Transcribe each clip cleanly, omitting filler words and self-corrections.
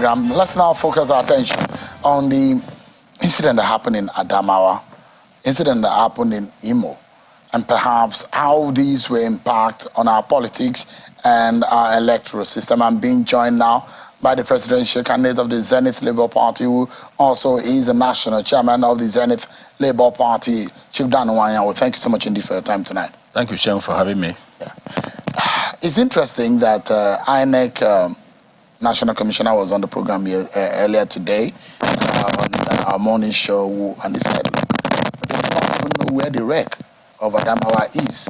program. Let's now focus our attention on the incident that happened in Adamawa, incident that happened in Imo, and perhaps how these will impact on our politics and our electoral system. I'm being joined now by the presidential candidate of the Zenith Labour Party, who also is the national chairman of the Zenith Labour Party, Chief Adamawa. Well, thank you so much indeed for your time tonight. Thank you, Shem, for having me. Yeah. It's interesting that INEC National Commissioner was on the program here, earlier today on our morning show, and he said, they don't even know where the wreck of Adamawa is.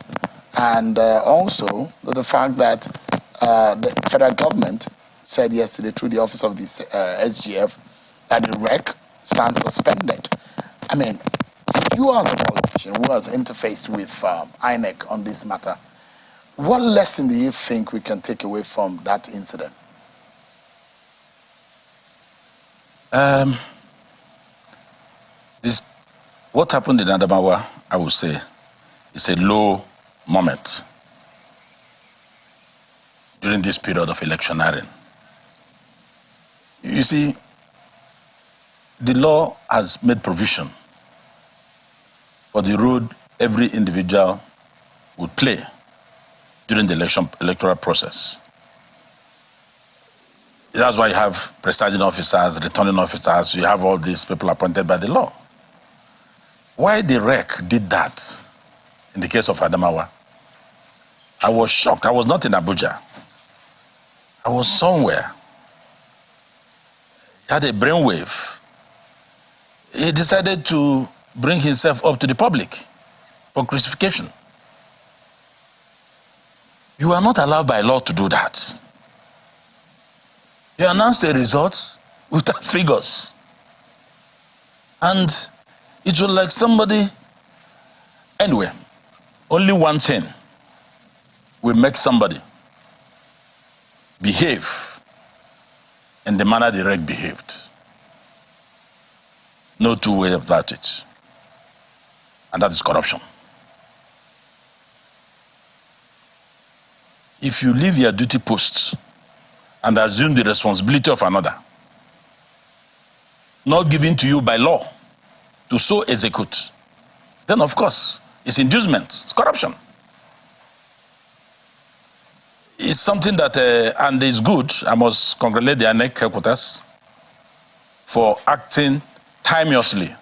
And also the fact that the federal government said yesterday through the office of the SGF that the wreck stands suspended. I mean, for you as a politician who has interfaced with INEC on this matter, what lesson do you think we can take away from that incident? What happened in Adamawa, I would say, is a low moment during this period of electioneering. You see, the law has made provision for the role every individual would play during the electoral process. That's why you have presiding officers, returning officers, you have all these people appointed by the law. Why the REC did that in the case of Adamawa, I was shocked. I was not in Abuja. I was somewhere. He had a brainwave. He decided to bring himself up to the public for crucifixion. You are not allowed by law to do that. You announced the results without figures. And it was like somebody, anyway, only one thing will make somebody behave in the manner the REC behaved. No two ways about it. And that is corruption. If you leave your duty post and assume the responsibility of another, not given to you by law, to so execute, then of course, it's inducement, it's corruption. It's something that, and it's good, I must congratulate the INEC headquarters for acting timeously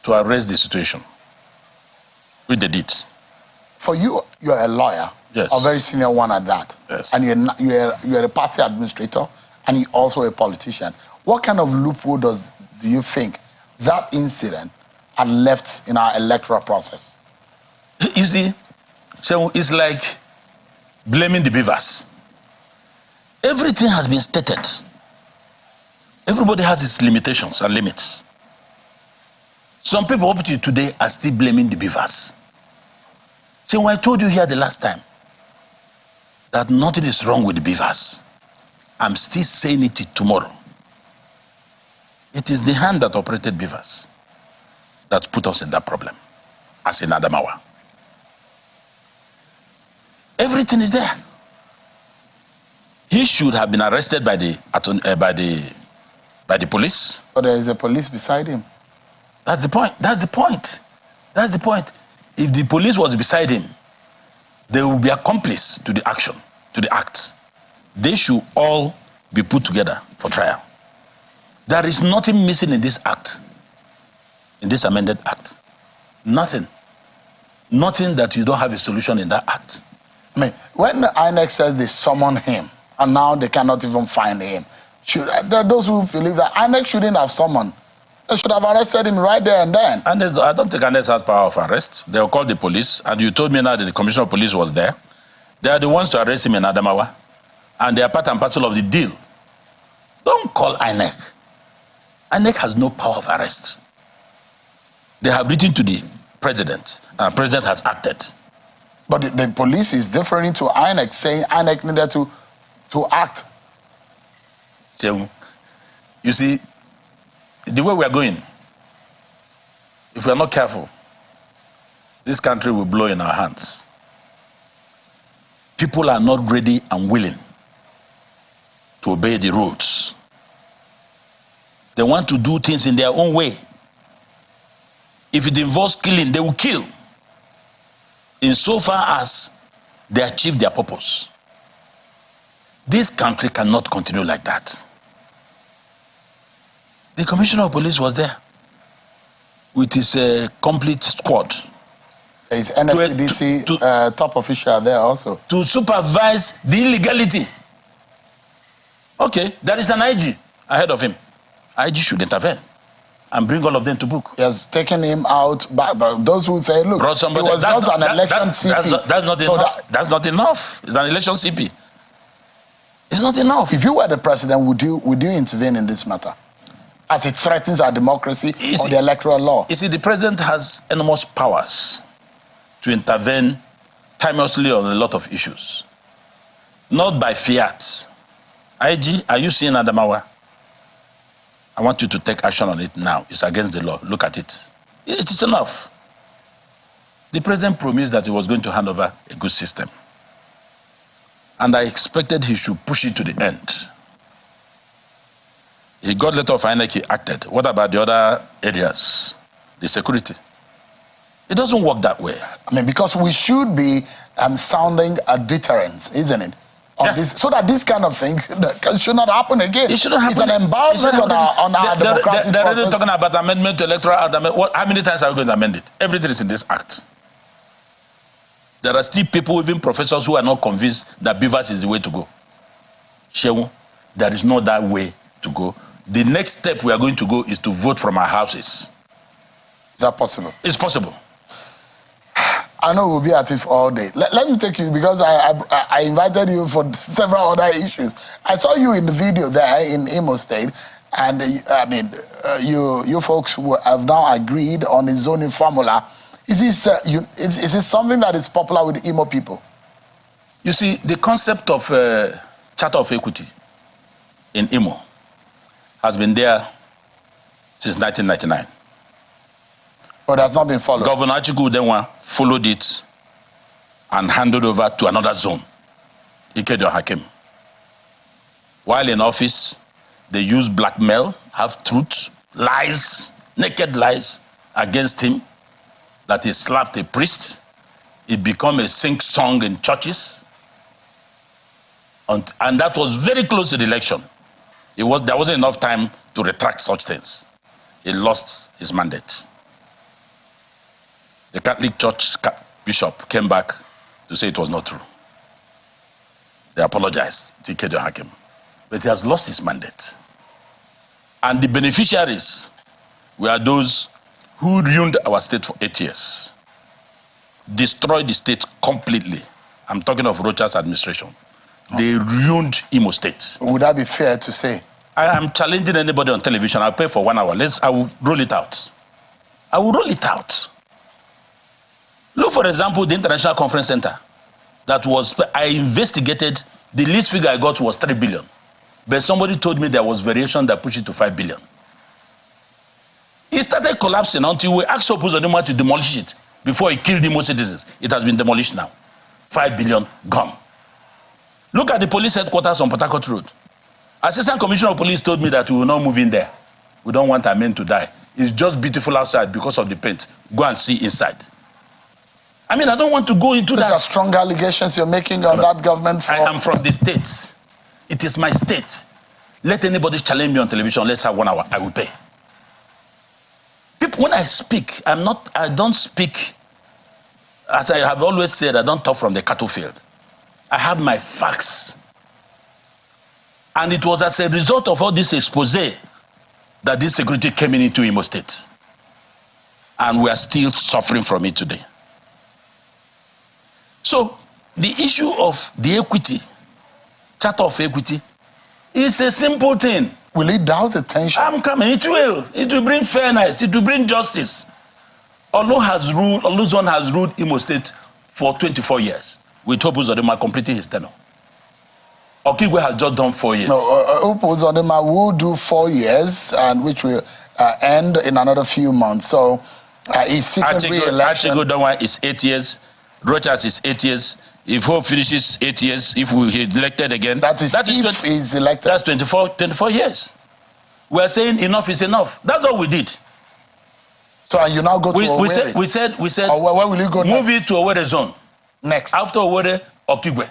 to arrest the situation, which they did. For you, you're a lawyer, yes, a very senior one at that, yes, and you're a party administrator, and you're also a politician. What kind of loophole do you think that incident had left in our electoral process? You see, so it's like blaming the beavers. Everything has been stated. Everybody has its limitations and limits. Some people up to today are still blaming the beavers. See, when I told you here the last time that nothing is wrong with the beavers, I'm still saying it tomorrow. It is the hand that operated beavers that put us in that problem, as in Adamawa. Everything is there. He should have been arrested by the police. But there is a police beside him. That's the point. That's the point. That's the point. If the police was beside him, they will be accomplice to the action, to the act. They should all be put together for trial. There is nothing missing in this act, in this amended act. Nothing. Nothing that you don't have a solution in that act. I mean, when the INEC says they summon him, and now they cannot even find him, there are those who believe that INEC shouldn't have summoned. They should have arrested him right there and then. And I don't think INEC has power of arrest. They will call the police, and you told me now that the commissioner of police was there. They are the ones to arrest him in Adamawa, and they are part and parcel of the deal. Don't call INEC. INEC has no power of arrest. They have written to the president, and the president has acted. But the police is deferring to INEC, saying INEC needed to act. So, you see, the way we are going, if we are not careful, this country will blow in our hands. People are not ready and willing to obey the rules They want to do things in their own way. If it involves killing, they will kill. Insofar as they achieve their purpose. This country cannot continue like that. The Commissioner of Police was there with his complete squad. There is NFDC top official there also. To supervise the illegality. Okay, there is an IG ahead of him. IG should intervene and bring all of them to book. He has taken him out, but those who say, look, he was just an election CP. That's not enough. It's an election CP. It's not enough. If you were the president, would you intervene in this matter? As it threatens our democracy or the electoral law? You see, the president has enormous powers to intervene timelessly on a lot of issues. Not by fiat. IG, are you seeing Adamawa? I want you to take action on it now. It's against the law. Look at it. It is enough. The president promised that he was going to hand over a good system. And I expected he should push it to the end. He got letter of INEC, he acted. What about the other areas? The security? It doesn't work that way. I mean, because we should be sounding a deterrence, isn't it? This, so that this kind of thing should not happen again. It shouldn't happen. It's an embarrassment on our democratic They're process. talking about amendment to electoral act. How many times are we going to amend it? Everything is in this act. There are still people, even professors, who are not convinced that beavers is the way to go. Shewu, there is no that way to go. The next step we are going to go is to vote from our houses. Is that possible? It's possible. I know we'll be at it all day. Let me take you, because I invited you for several other issues. I saw you in the video there in Imo State, and you folks have now agreed on a zoning formula. Is this something that is popular with the Imo people? You see, the concept of Charter of Equity in Imo has been there since 1999. But it has not been followed. Governor Achiku Denwa followed it and handed over to another zone, Ikedio Hakim. While in office, they used blackmail, half-truth, lies, naked lies against him, that he slapped a priest. It became a sing-song in churches. And that was very close to the election. There wasn't enough time to retract such things. He lost his mandate. The Catholic Church bishop came back to say it was not true. They apologized to Ikedio Hakim. But he has lost his mandate. And the beneficiaries were those who ruined our state for 8 years. Destroyed the state completely. I'm talking of Rocha's administration. They ruined Imo State. Would that be fair to say? I am challenging anybody on television. I'll pay for 1 hour. I will roll it out. I will roll it out. Look, for example, the International Conference Center. I investigated, the least figure I got was 3 billion. But somebody told me there was variation that pushed it to 5 billion. It started collapsing until we asked Opuzodima to demolish it before he killed the most citizens. It has been demolished now. 5 billion gone. Look at the police headquarters on Port Harcourt Road. Assistant Commissioner of Police told me that we will not move in there. We don't want our men to die. It's just beautiful outside because of the paint. Go and see inside. I mean, I don't want to go into that. These are strong allegations you're making on that government. I am from the state. It is my state. Let anybody challenge me on television. Let's have 1 hour. I will pay. People, when I speak, I don't speak, as I have always said, I don't talk from the cattle field. I have my facts. And it was as a result of all this expose that this security came into Imo State. And we are still suffering from it today. So, the issue of the equity, Charter of Equity, is a simple thing. Will it douse the tension? I'm coming. It will. It will bring fairness. It will bring justice. Oluzon has ruled Imo State for 24 years, with Opuzodima completing his tenure. Okigwe has just done 4 years. No, Opuzodima will do 4 years, and which will end in another few months. So, he's seeking re-election. Achigo is 8 years. Rochas is 8 years. If Hope finishes 8 years, if he's elected again, that is if he's elected. That's 24 years. we are saying enough is enough. That's all we did. So you now go to Owerri. We said. Or where will you go move next? it to Owerri zone. Next. After Owerri, Okigwe.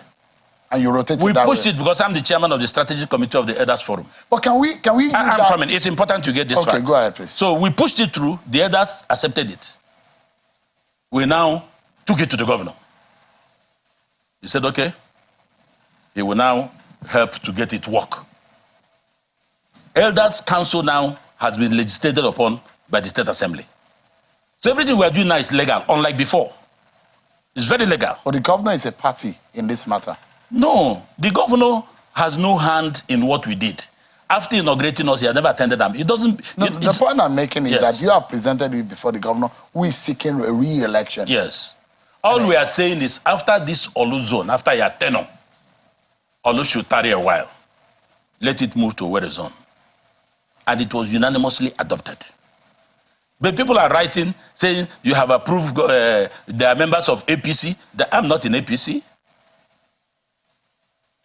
And you rotate we it that pushed way. it because I'm the chairman of the strategic committee of the Elders Forum. But can we use I'm that? coming. It's important to get this fact. Okay, go ahead, please. So we pushed it through. The Elders accepted it. We now took it to the governor. He said, okay, he will now help to get it work. Elders Council now has been legislated upon by the State Assembly. So everything we are doing now is legal, unlike before. It's very legal. But the governor is a party in this matter. No, the governor has no hand in what we did. After inaugurating us, he has never attended them. It doesn't. No, the point I'm making is yes. that you have presented it before the governor who is seeking a re-election. Yes. All we are saying is after this Olu zone, after your tenure, Olu should tarry a while. Let it move to Owerri zone. And it was unanimously adopted. But people are writing, saying you have approved, they are members of APC. I'm not in APC.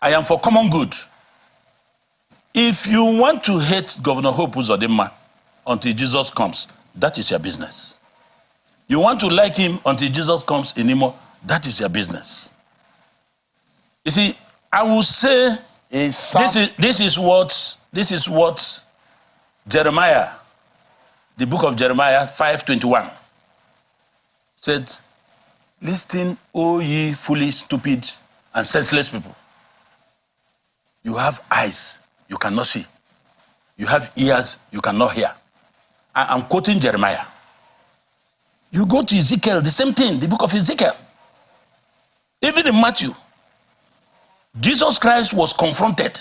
I am for common good. If you want to hate Governor Hope Uzodimma until Jesus comes, that is your business. You want to like him until Jesus comes in Imo, that is your business. You see, I will say this is what Jeremiah, the book of Jeremiah 5:21 said, listen, O ye foolish, stupid, and senseless people. You have eyes, you cannot see. You have ears, you cannot hear. I'm quoting Jeremiah. You go to Ezekiel, the same thing, the book of Ezekiel. Even in Matthew, Jesus Christ was confronted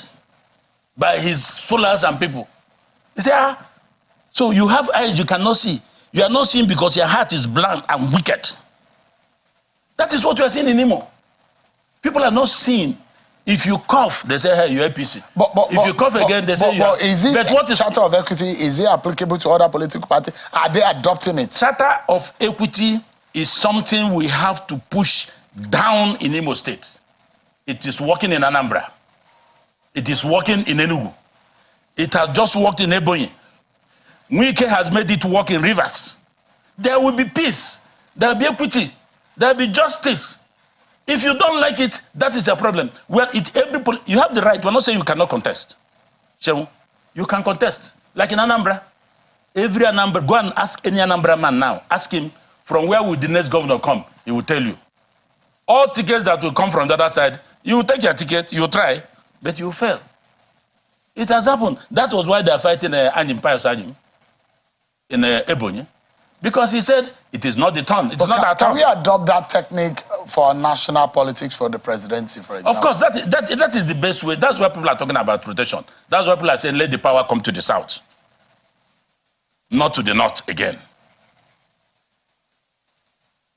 by his followers and people. He said, so you have eyes you cannot see. You are not seeing because your heart is blank and wicked. That is what you are seeing in Imo. People are not seeing. If you cough, they say, hey, you're APC. If you cough again, they say, you're... Is this Charter of Equity, is it applicable to other political parties? Are they adopting it? Charter of Equity is something we have to push down in Imo State. It is working in Anambra. It is working in Enugu. It has just worked in Ebonyi. Nwike has made it work in Rivers. There will be peace. There will be equity. There will be justice. If you don't like it, that is a problem. Well, you have the right. We're not saying you cannot contest. You can contest. Like in Anambra. Every Anambra, go and ask any Anambra man now. Ask him, from where will the next governor come? He will tell you. All tickets that will come from the other side, you will take your ticket, you will try, but you will fail. It has happened. That was why they are fighting Anyim Pius Anyim in Ebonyi. Because he said, it is not the turn. It's not our turn. Can we adopt that technique for national politics for the presidency, for example? Of course, that is the best way. That's why people are talking about rotation. That's why people are saying, let the power come to the south. Not to the north again.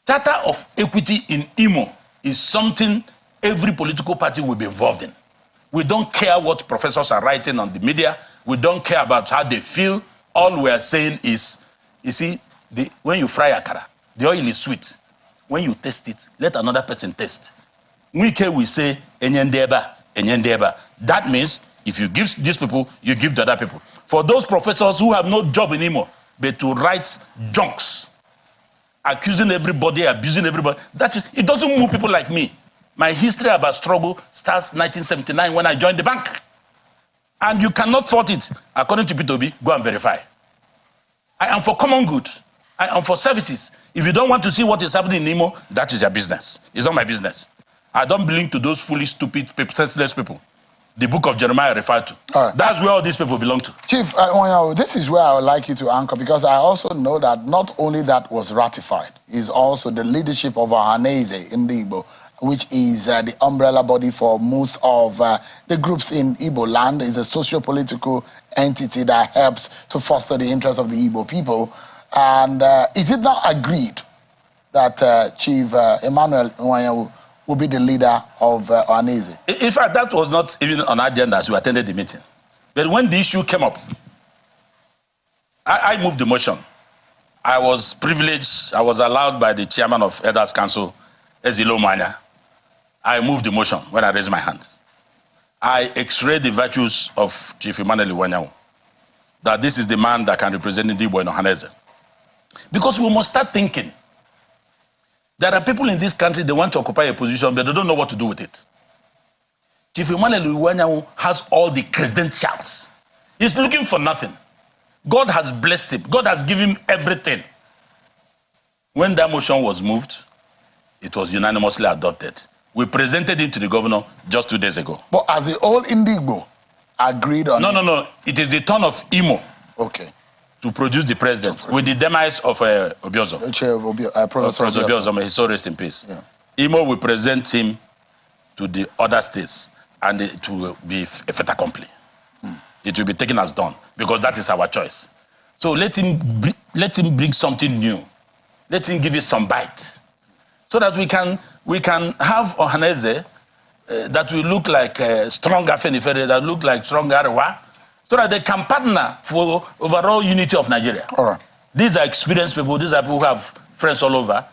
Charter of Equity in Imo is something every political party will be involved in. We don't care what professors are writing on the media. We don't care about how they feel. All we are saying is, you see, when you fry akara, the oil is sweet. When you taste it, let another person taste. Nwike will say, enyendeba, enyendeba. That means, if you give these people, you give the other people. For those professors who have no job anymore, but to write junks, accusing everybody, abusing everybody, it doesn't move people like me. My history about struggle starts 1979 when I joined the bank. And you cannot fault it. According to P2B, go and verify. I am for common good. I am for services. If you don't want to see what is happening in Imo, that is your business. It's not my business. I don't belong to those foolish, stupid, senseless people the book of Jeremiah referred to. Right. That's where all these people belong to. Chief, this is where I would like you to anchor, because I also know that not only that was ratified, is also the leadership of Ohaneze in the Igbo, which is the umbrella body for most of the groups in Igbo land, is a socio-political entity that helps to foster the interests of the Igbo people. And is it not agreed that Chief Emmanuel Nwanyawu will be the leader of Ohaneze? In fact, that was not even on our agenda as we attended the meeting. But when the issue came up, I moved the motion. I was privileged. I was allowed by the chairman of Elders Council, Ezilo Manya. I moved the motion when I raised my hand. I x-rayed the virtues of Chief Emmanuel Nwanyawu. that this is the man that can represent the Igbo in Ohaneze. Because we must start thinking. There are people in this country, they want to occupy a position, but they don't know what to do with it. Chief Emmanuel Iwanyanwu has all the credentials. He's looking for nothing. God has blessed him. God has given him everything. When that motion was moved, it was unanimously adopted. We presented him to the governor just 2 days ago. But as the all Indigbo agreed on No. It is the turn of Imo. Okay. To produce the president with the demise of Obiozo. Professor Obiozo, may he so rest in peace. Yeah. Imo will present him to the other states, and it will be a fait accompli. It will be taken as done, because that is our choice. So let him bring something new. Let him give it some bite, so that we can have Ohaneze that will look like strong Afenifere, that look like strong Arewa, so that they can partner for overall unity of Nigeria. All right. These are experienced people. These are people who have friends all over.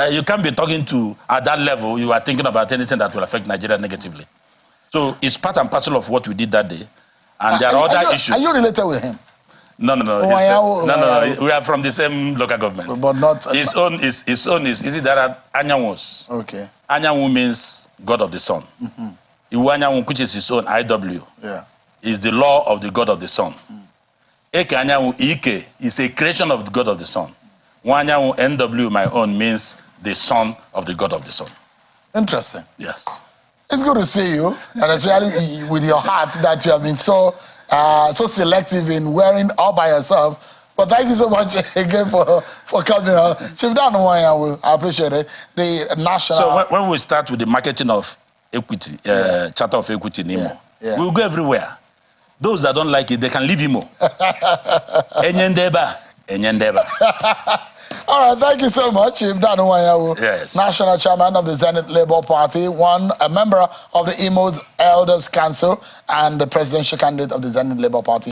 You can't be talking to, at that level, you are thinking about anything that will affect Nigeria negatively. So it's part and parcel of what we did that day. And there are other issues. Are you related with him? No. No. We are from the same local government. But not... His own is there are Anyawus. Okay. Anyanwu means God of the Sun. Iwanyanwu, which is his own IW. Yeah. Is the law of the God of the Sun. Eke Anyanwu, Ike, is a creation of the God of the Sun. Wanyanwu, NW, my own, means the son of the God of the Sun. Interesting. Yes. It's good to see you, and especially with your heart that you have been so selective in wearing all by yourself. But thank you so much again for coming on. Chief Adamawa, I appreciate it. The national... So when we start with the marketing of equity, Charter of Equity in Imo, we'll go everywhere. Those that don't like it, they can leave Imo. Enyendeba. All right, thank you so much, Chief Adamawa. Yes. National Chairman of the Zenith Labour Party, a member of the Imo's Elders Council, and the presidential candidate of the Zenith Labour Party.